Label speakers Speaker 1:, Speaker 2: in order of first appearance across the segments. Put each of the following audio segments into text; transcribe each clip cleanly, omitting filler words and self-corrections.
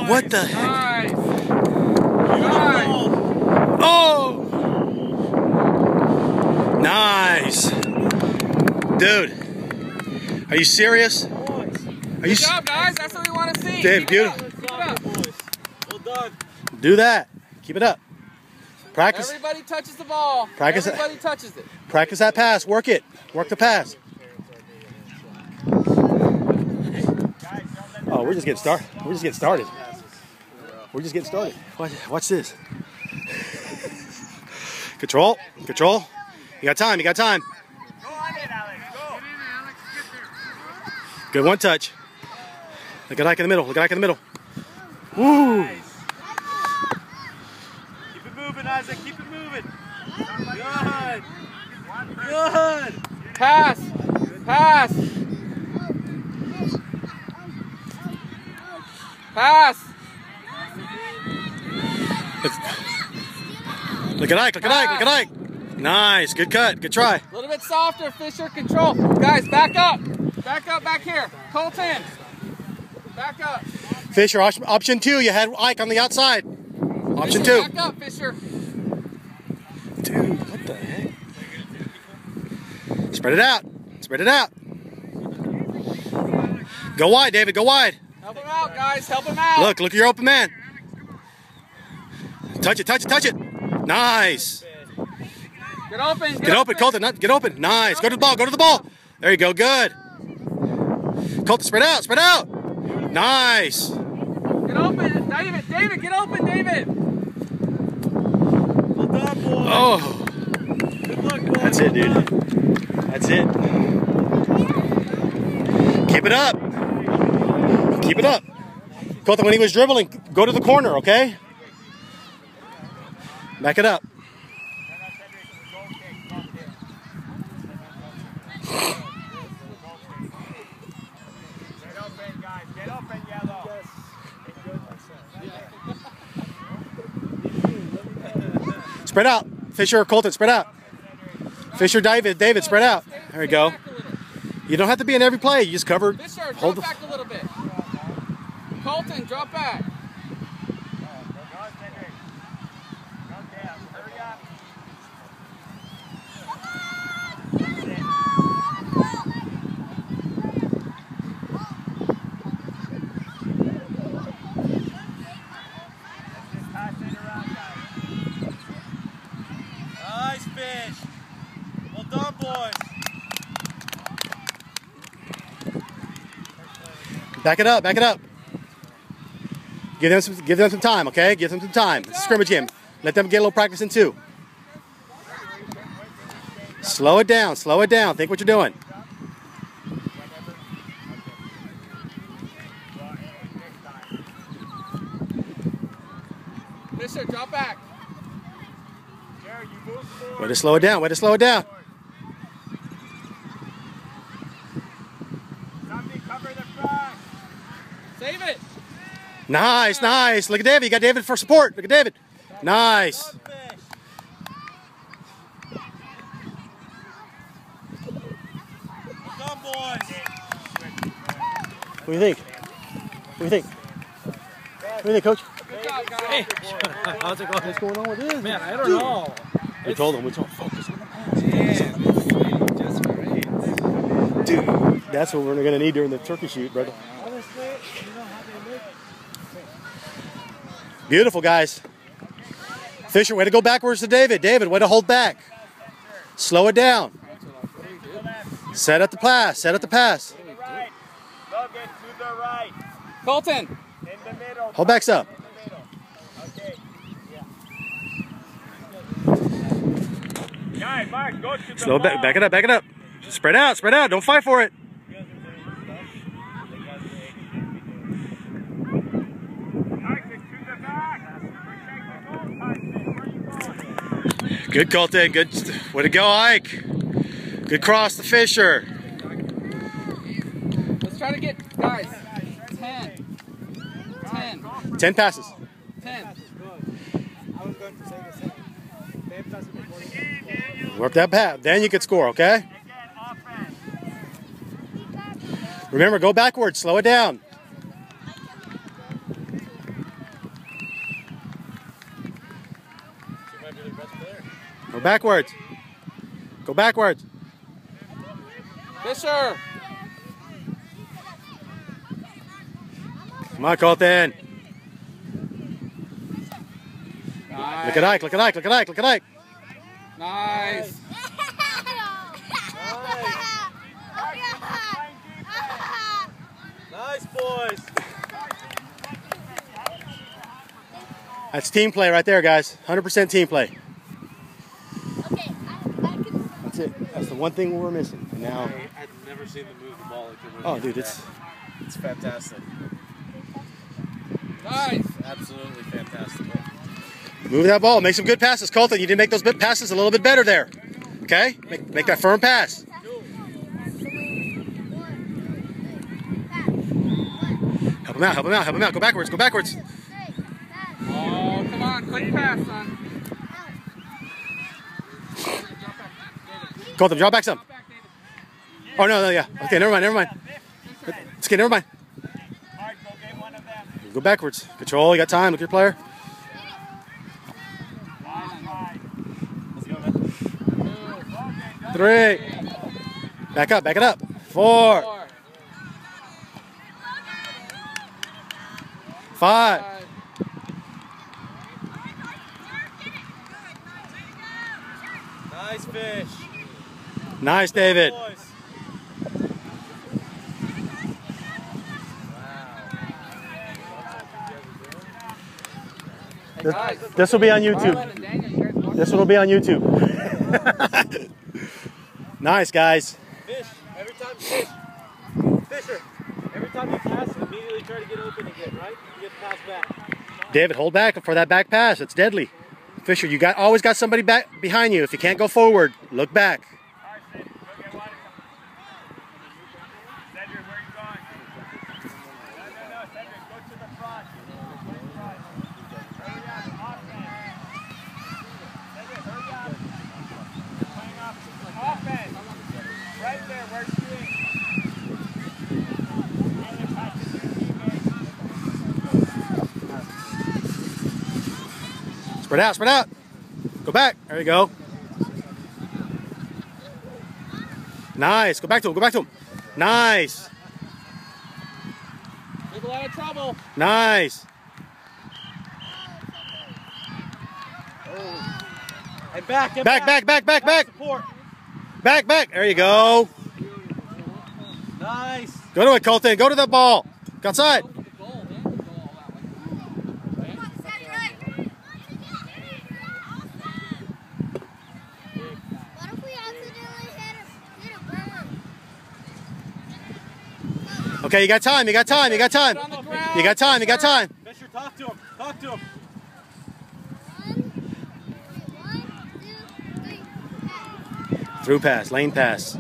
Speaker 1: what the heck?
Speaker 2: Nice. Nice.
Speaker 1: Oh! Nice. Dude, are you serious? Are you
Speaker 2: Good job, guys. That's what we want to see.
Speaker 1: Dave, beautiful.
Speaker 2: Keep it up.
Speaker 3: Well done.
Speaker 1: Do that. Keep it up. Practice.
Speaker 2: Everybody touches the ball.
Speaker 1: Practice.
Speaker 2: Everybody touches it.
Speaker 1: Practice that pass. Work it. Work the pass. Oh, we're just getting started. We're just getting started. We're just getting started. Watch this. Control. Control. You got time. You got time.
Speaker 3: Go on it, Alex. Go.
Speaker 1: Good one touch. Look at Ike in the middle. Look at Ike in the middle. Woo!
Speaker 3: Nice. Keep it moving, Isaac. Keep it moving. Good. Good.
Speaker 2: Pass. Pass. Pass.
Speaker 1: Look at Ike. Look at Ike. Look at Ike. Nice. Good cut. Good try.
Speaker 2: A little bit softer, Fisher. Control. Guys, back up. Back up back here. Colton. Back up.
Speaker 1: Fisher, option 2. You had Ike on the outside. Option 2.
Speaker 2: Back up, Fisher.
Speaker 1: Dude, what the heck? Spread it out. Spread it out. Go wide, David. Go wide.
Speaker 2: Help him out, guys. Help him out.
Speaker 1: Look at your open man. Touch it, touch it, touch it. Nice.
Speaker 2: Get open.
Speaker 1: Get open, Colton. Get open. Nice. Go to the ball. Go to the ball. There you go. Good. Colton, spread out. Spread out. Nice.
Speaker 2: Get open. David. David, get open, David.
Speaker 3: Well done, boy.
Speaker 1: Oh.
Speaker 3: Good luck, boy.
Speaker 1: That's it, dude. That's it. Keep it up. Keep it up. Colton, when he was dribbling, go to the corner, okay? Back it up.
Speaker 3: Get open, guys. Get open, yellow.
Speaker 1: Spread out. Fisher or Colton, spread out. Fisher, David, spread out. There we go. You don't have to be in every play. You just cover.
Speaker 2: Fisher,
Speaker 1: Hold
Speaker 2: drop back a little bit. Colton, drop back.
Speaker 3: Nice fish. Well done, boys.
Speaker 1: Back it up. Back it up. Give them some time, okay? Give them some time. It's a scrimmage game. Let them get a little practice in too. Slow it down. Slow it down. Think what you're doing.
Speaker 2: Fisher, drop back.
Speaker 1: Way to slow it down. Way to slow it down.
Speaker 2: Save it.
Speaker 1: Nice, nice. Look at David. You got David for support. Look at David. Nice.
Speaker 3: Well done, boys.
Speaker 1: What do you think? What do you think? What do you think, Coach?
Speaker 2: Good job, guys.
Speaker 4: Hey, how's it going?
Speaker 1: What's going on with this?
Speaker 4: Man, I don't know.
Speaker 1: We told him. We told him. Focus on the pass.
Speaker 4: Just great.
Speaker 1: Dude, that's what we're going to need during the turkey shoot, brother. Beautiful, guys. Fisher, way to go backwards to David. David, way to hold back. Slow it down. Set up the pass. Set up the pass.
Speaker 3: Right. Logan, to the right.
Speaker 2: Colton.
Speaker 3: In the middle.
Speaker 1: Hold backs up.
Speaker 3: Okay. Guys, Mark, go to the
Speaker 1: Slow
Speaker 3: ball.
Speaker 1: back it up. Back it up. Spread out. Spread out. Don't fight for it. Good, Colton. Good. Way to go, Ike. Good cross to Fisher.
Speaker 2: Let's try to get, guys, 10.
Speaker 1: 10 passes.
Speaker 2: 10.
Speaker 1: Work that pass. Then you can score, okay? Remember, go backwards. Slow it down. backwards. Go backwards.
Speaker 2: Fisher.
Speaker 1: Come on, Colton.
Speaker 2: Nice.
Speaker 1: Look at Ike, look at Ike, look at Ike, look at Ike.
Speaker 2: Nice.
Speaker 3: Nice, boys.
Speaker 1: That's team play right there, guys. 100% team play.
Speaker 5: Okay, I can.
Speaker 1: That's it. That's the one thing we're missing. And now,
Speaker 3: I've never seen them move the ball like they're moving.
Speaker 1: oh, dude, it's
Speaker 3: fantastic.
Speaker 2: Nice.
Speaker 3: Absolutely fantastic.
Speaker 1: move that ball. Make some good passes, Colton. You did make those passes a little bit better there. Okay, make that firm pass. Help him out. Help him out. Help him out. Go backwards. Go backwards.
Speaker 2: Oh, come on. Quick pass, son.
Speaker 1: Colton, draw back some. Oh, no, yeah. Okay, never mind, never mind. It's okay, never mind. Go backwards. Control, you got time. Look at your player. Three. Back it up. Four. Five.
Speaker 3: Nice fish.
Speaker 1: Nice, David. This will be on YouTube. This one will be on YouTube. Nice, guys.
Speaker 3: Fish. Every time fish. Fisher. Every time you pass, immediately try to get open again, right? You get the pass back.
Speaker 1: David, hold back for that back pass. It's deadly. Fisher, you always got somebody back behind you. If you can't go forward, look back. Spread out, spread out. Go back. There you go. Nice. Go back to him. Go back to him. Nice.
Speaker 2: There's a lot of trouble.
Speaker 1: Nice.
Speaker 3: And back.
Speaker 1: Back.
Speaker 3: Support.
Speaker 1: Back. There you go.
Speaker 3: Nice.
Speaker 1: Go to it, Colton. Go to the ball. Go outside. Okay, you got time. You got time. You got time. You got time. You got time.
Speaker 3: Fisher, talk to him. Talk to him.
Speaker 1: Through pass, lane pass.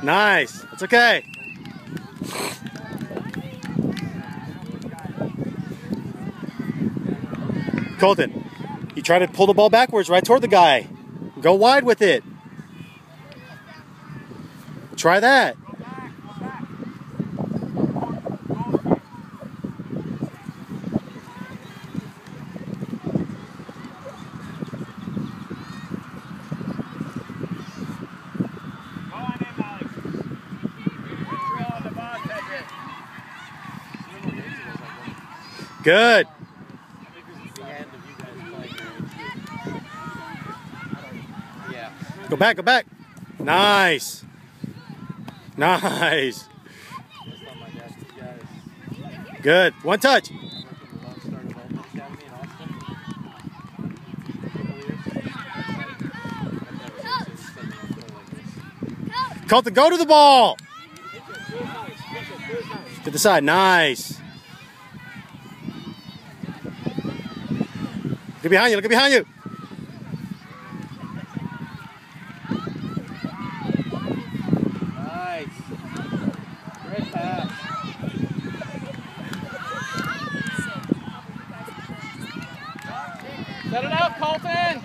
Speaker 1: Nice. That's okay. Colton, you try to pull the ball backwards right toward the guy. Go wide with it. Try that. Good. Go back. Nice. Nice. Good. One touch. Colton, go to the ball. To the side. Nice. Look behind you. Look behind you.
Speaker 3: Nice. Great pass.
Speaker 2: Set it out, Colton.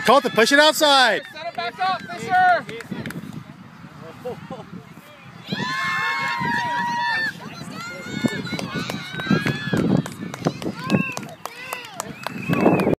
Speaker 1: Colton, push it outside.
Speaker 2: Set it back up, Fisher.